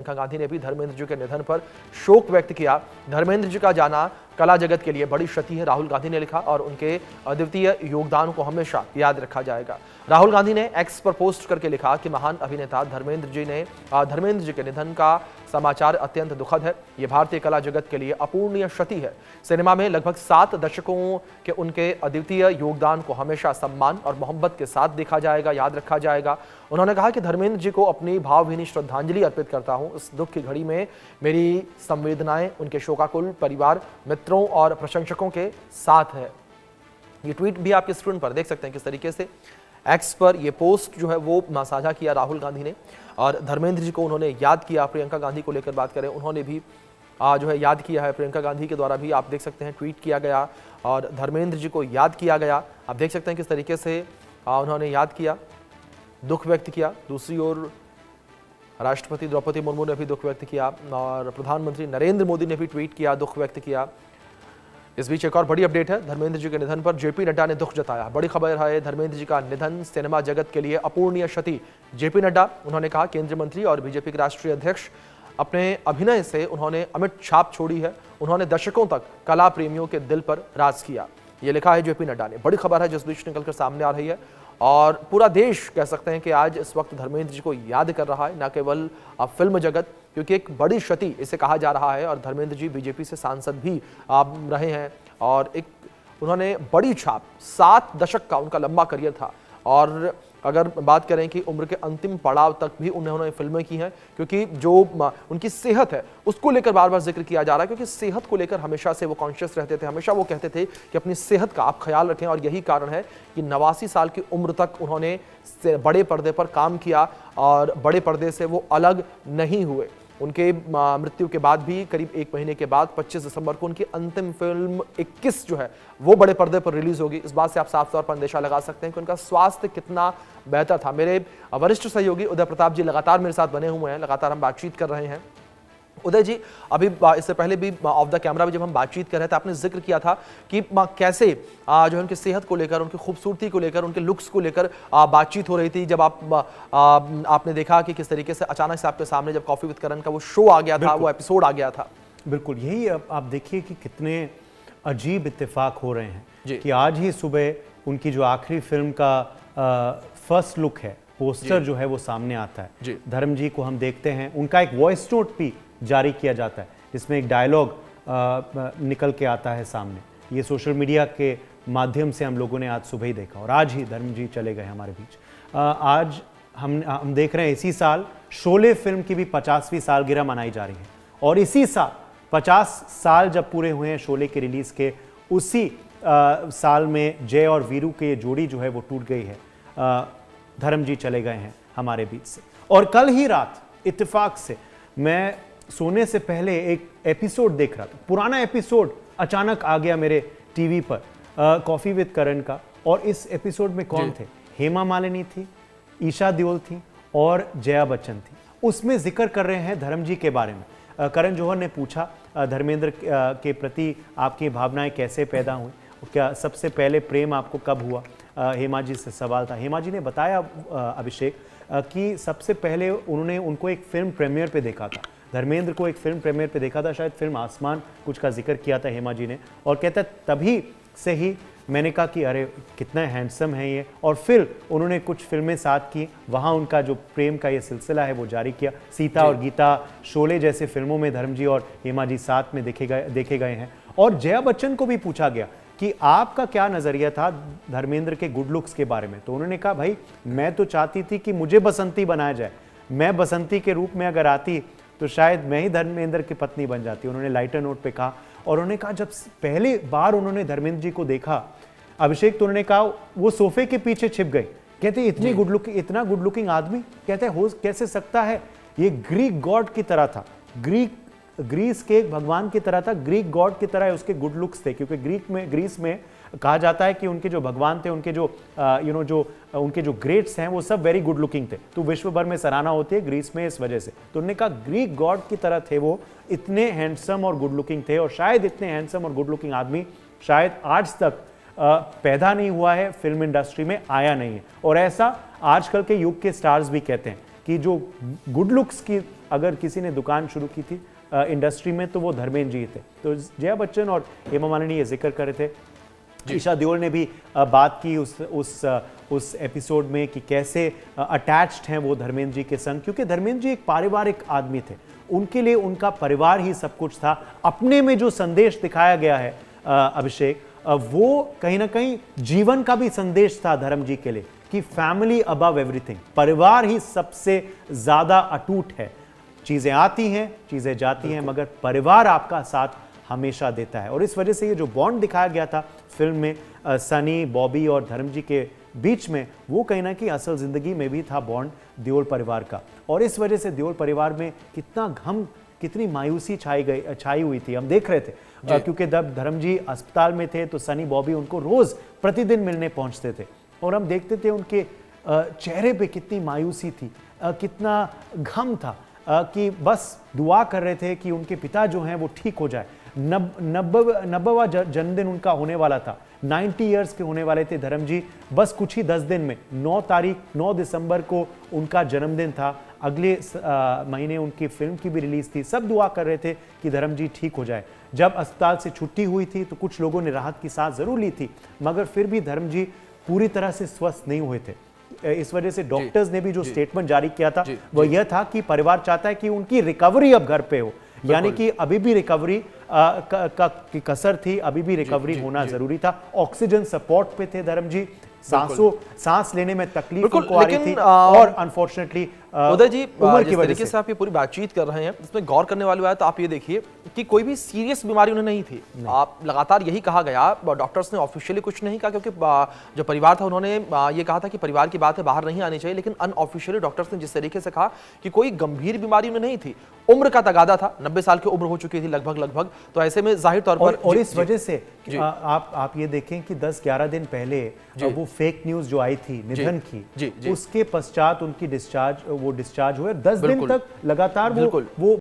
प्रियंका गांधी ने भी धर्मेंद्र जी के निधन पर शोक व्यक्त किया। धर्मेंद्र जी का जाना कला जगत के लिए बड़ी क्षति है, राहुल गांधी ने लिखा, और उनके अद्वितीय योगदान को हमेशा याद रखा जाएगा। राहुल गांधी ने एक्स पर पोस्ट करके लिखा कि महान अभिनेता धर्मेंद्र जी के निधन का समाचार अत्यंत दुखद है। ये भारतीय कला जगत के लिए अपूर्णीय क्षति है। सिनेमा में लगभग 7 दशकों के उनके अद्वितीय योगदान को हमेशा सम्मान और मोहब्बत के साथ देखा जाएगा, याद रखा जाएगा। उन्होंने कहा कि धर्मेंद्र जी को अपनी भावभीनी श्रद्धांजलि अर्पित करता हूं। इस दुख की घड़ी में मेरी संवेदनाएं उनके शोकाकुल परिवार, मित्रों और प्रशंसकों के साथ है। ये ट्वीट भी आपके स्क्रीन पर देख सकते हैं किस तरीके से एक्स पर ये पोस्ट जो है वो साझा किया राहुल गांधी ने, और धर्मेंद्र जी को उन्होंने याद किया। प्रियंका गांधी को लेकर बात करें, उन्होंने भी जो है याद किया है। प्रियंका गांधी के द्वारा भी आप देख सकते हैं ट्वीट किया गया और धर्मेंद्र जी को याद किया गया। आप देख सकते हैं किस तरीके से उन्होंने याद किया, दुख व्यक्त किया। दूसरी ओर राष्ट्रपति द्रौपदी मुर्मू ने भी दुख व्यक्त किया और प्रधानमंत्री नरेंद्र मोदी ने भी ट्वीट किया, दुख व्यक्त किया। इस बीच एक और बड़ी अपडेट है, धर्मेंद्र जी के निधन पर जेपी नड्डा ने दुख जताया। बड़ी खबर है, धर्मेंद्र जी का निधन सिनेमा जगत के लिए अपूर्णीय क्षति। जेपी नड्डा, उन्होंने कहा, केंद्रीय मंत्री और बीजेपी के राष्ट्रीय अध्यक्ष, अपने अभिनय से उन्होंने अमिट छाप छोड़ी है। उन्होंने दशकों तक कला प्रेमियों के दिल पर राज किया। ये लिखा है जेपी नड्डा ने। बड़ी खबर है जिस बीच निकलकर सामने आ रही है, और पूरा देश कह सकते हैं कि आज इस वक्त धर्मेंद्र जी को याद कर रहा है, न केवल फिल्म जगत, क्योंकि एक बड़ी क्षति इसे कहा जा रहा है। और धर्मेंद्र जी बीजेपी से सांसद भी रहे हैं और एक उन्होंने बड़ी छाप, 7 दशक का उनका लंबा करियर था। और अगर बात करें कि उम्र के अंतिम पड़ाव तक भी उन्होंने फिल्में की हैं, क्योंकि जो उनकी सेहत है उसको लेकर बार बार जिक्र किया जा रहा है, क्योंकि सेहत को लेकर हमेशा से वो कॉन्शियस रहते थे। हमेशा वो कहते थे कि अपनी सेहत का आप ख्याल रखें, और यही कारण है कि 89 साल की उम्र तक उन्होंने बड़े पर्दे पर काम किया और बड़े पर्दे से वो अलग नहीं हुए। उनके मृत्यु के बाद भी करीब 1 महीने के बाद 25 दिसंबर को उनकी अंतिम फिल्म 21 जो है वो बड़े पर्दे पर रिलीज होगी। इस बात से आप साफ तौर पर अंदेशा लगा सकते हैं कि उनका स्वास्थ्य कितना बेहतर था। मेरे वरिष्ठ सहयोगी उदय प्रताप जी लगातार मेरे साथ बने हुए हैं, लगातार हम बातचीत कर रहे हैं। उदय जी, अभी इससे पहले भी ऑफ द कैमरा भी जब हम बातचीत कर रहे थे, आपने जिक्र किया था कि कैसे जो है उनकी सेहत को लेकर, उनकी खूबसूरती को लेकर, उनके लुक्स को लेकर बातचीत हो रही थी। जब आपने देखा कि किस तरीके से अचानक से आपके सामने जब कॉफी विद करण का वो शो आ गया था, वो एपिसोड आ गया था। बिल्कुल, यही आप देखिए कि कितने अजीब इत्तेफाक हो रहे हैं कि आज ही सुबह उनकी जो आखिरी फिल्म का फर्स्ट लुक है, पोस्टर जो है वो सामने आता है। धर्म जी को हम देखते हैं, उनका एक वॉइस नोट भी जारी किया जाता है जिसमें एक डायलॉग निकल के आता है सामने। ये सोशल मीडिया के माध्यम से हम लोगों ने आज सुबह ही देखा, और आज ही धर्म जी चले गए हमारे बीच। आज हम देख रहे हैं इसी साल शोले फिल्म की भी 50वीं सालगिरह मनाई जा रही है, और इसी साल 50 साल जब पूरे हुए हैं शोले के रिलीज के, उसी साल में जय और वीरू के जोड़ी जो है वो टूट गई है। धर्म जी चले गए हैं हमारे बीच से। और कल ही रात इत्तेफाक से मैं सोने से पहले एक एपिसोड देख रहा था, पुराना एपिसोड अचानक आ गया मेरे टीवी पर, कॉफी विद करण का। और इस एपिसोड में कौन थे? हेमा मालिनी थी, ईशा देओल थी और जया बच्चन थी। उसमें जिक्र कर रहे हैं धर्म जी के बारे में। करण जौहर ने पूछा धर्मेंद्र के प्रति आपकी भावनाएं कैसे पैदा हुई, क्या सबसे पहले प्रेम आपको कब हुआ? हेमा जी से सवाल था। हेमा जी ने बताया अभिषेक कि सबसे पहले उन्होंने उनको एक फिल्म प्रीमियर पे देखा था, धर्मेंद्र को एक फिल्म प्रीमियर पे देखा था, शायद फिल्म आसमान कुछ का जिक्र किया था हेमा जी ने, और कहता तभी से ही मैंने कहा कि अरे कितना हैंडसम है ये। और फिर उन्होंने कुछ फिल्में साथ की, वहाँ उनका जो प्रेम का ये सिलसिला है वो जारी किया। सीता और गीता, शोले जैसे फिल्मों में धर्म जी और हेमा जी साथ में देखे गए हैं। और जया बच्चन को भी पूछा गया कि आपका क्या नज़रिया था धर्मेंद्र के गुड लुक्स के बारे में, तो उन्होंने कहा भाई मैं तो चाहती थी कि मुझे बसंती बनाया जाए, मैं बसंती के रूप में अगर आती तो शायद मैं ही धर्मेंद्र की पत्नी बन जाती। उन्होंने लाइटर नोट पे कहा। और उन्होंने कहा जब पहली बार उन्होंने धर्मेंद्र जी को देखा अभिषेक, तो उन्होंने कहा वो सोफे के पीछे छिप गए। कहते इतनी इतना गुड लुकिंग आदमी, कहते हो कैसे सकता है? ये ग्रीक गॉड की तरह था, ग्रीस के भगवान की तरह था, ग्रीक गॉड की तरह उसके गुड लुक्स थे। क्योंकि ग्रीस में कहा जाता है कि उनके जो भगवान थे, उनके जो उनके जो ग्रेट्स हैं वो सब वेरी गुड लुकिंग थे, तो विश्व भर में सराहना होती है ग्रीस में इस वजह से। तो उन्होंने कहा ग्रीक गॉड की तरह थे वो, इतने हैंडसम और गुड लुकिंग थे, और शायद इतने हैंडसम और गुड लुकिंग आदमी शायद आज तक पैदा नहीं हुआ है, फिल्म इंडस्ट्री में आया नहीं है। और ऐसा आजकल के युग के स्टार्स भी कहते हैं कि जो गुड लुक्स की अगर किसी ने दुकान शुरू की थी इंडस्ट्री में तो वो धर्मेंद्र जी थे। तो जया बच्चन और हेमा मालिनी ये जिक्र कर रहे थे। ईशा देओल ने भी बात की उस एपिसोड में कि कैसे अटैच्ड हैं वो धर्मेंद्र जी के संग, क्योंकि धर्मेंद्र जी एक पारिवारिक आदमी थे, उनके लिए उनका परिवार ही सब कुछ था। अपने में जो संदेश दिखाया गया है अभिषेक, वो कहीं ना कहीं जीवन का भी संदेश था धर्म जी के लिए कि फैमिली अबव एवरीथिंग, परिवार ही सबसे ज्यादा अटूट है। चीजें आती हैं, चीजें जाती हैं, मगर परिवार आपका साथ हमेशा देता है। और इस वजह से ये जो बॉन्ड दिखाया गया था फिल्म में सनी, बॉबी और धर्म जी के बीच में, वो कहीं ना कहीं असल जिंदगी में भी था बॉन्ड देओल परिवार का। और इस वजह से देओल परिवार में कितना घम, कितनी मायूसी छाई हुई थी, हम देख रहे थे। क्योंकि जब धर्म जी अस्पताल में थे तो सनी, बॉबी उनको रोज प्रतिदिन मिलने पहुंचते थे और हम देखते थे उनके चेहरे पे कितनी मायूसी थी, कितना घम था, कि बस दुआ कर रहे थे कि उनके पिता जो हैं वो ठीक हो जाए। 90वां जन्मदिन उनका होने वाला था, 90 इयर्स के होने वाले थे धर्म जी। बस कुछ ही 10 दिन में 9 दिसंबर को उनका जन्मदिन था। अगले महीने उनकी फिल्म की भी रिलीज थी। सब दुआ कर रहे थे कि धर्म जी ठीक हो जाए। जब अस्पताल से छुट्टी हुई थी तो कुछ लोगों ने राहत की सांस जरूर ली थी, मगर फिर भी धर्म जी पूरी तरह से स्वस्थ नहीं हुए थे। इस वजह से डॉक्टर्स ने भी जो स्टेटमेंट जारी किया था वो यह था कि परिवार चाहता है कि उनकी रिकवरी अब घर पे हो, यानी कि अभी भी रिकवरी की कसर थी, अभी भी रिकवरी होना जरूरी था। ऑक्सीजन सपोर्ट पे थे धर्म जी, सांस लेने में तकलीफ उनको आ रही थी और अनफॉर्चुनेटली उदय जी जिस तरीके से आप ये पूरी बातचीत कर रहे हैं इसमें गौर करने वाली बात आप ये देखिए कि कोई भी सीरियस बीमारी उन्हें नहीं थी। आप लगातार यही कहा गया, डॉक्टर्स ने ऑफिशियली कुछ नहीं कहा, क्योंकि जो परिवार था उन्होंने ये कहा था कि परिवार की बात है बाहर नहीं आनी चाहिए, लेकिन अनऑफिशियली डॉक्टर्स ने जिस तरीके से कहा कि कोई गंभीर बीमारी उन्हें नहीं थी, उम्र का तगादा था, 90 साल की उम्र हो चुकी थी लगभग, तो ऐसे में जाहिर तौर पर और इस वजह से आप ये देखें कि 10-11 दिन पहले वो फेक न्यूज जो आई थी निधन की, उसके पश्चात उनकी डिस्चार्ज हुए, 10 दिन तक लगातार वो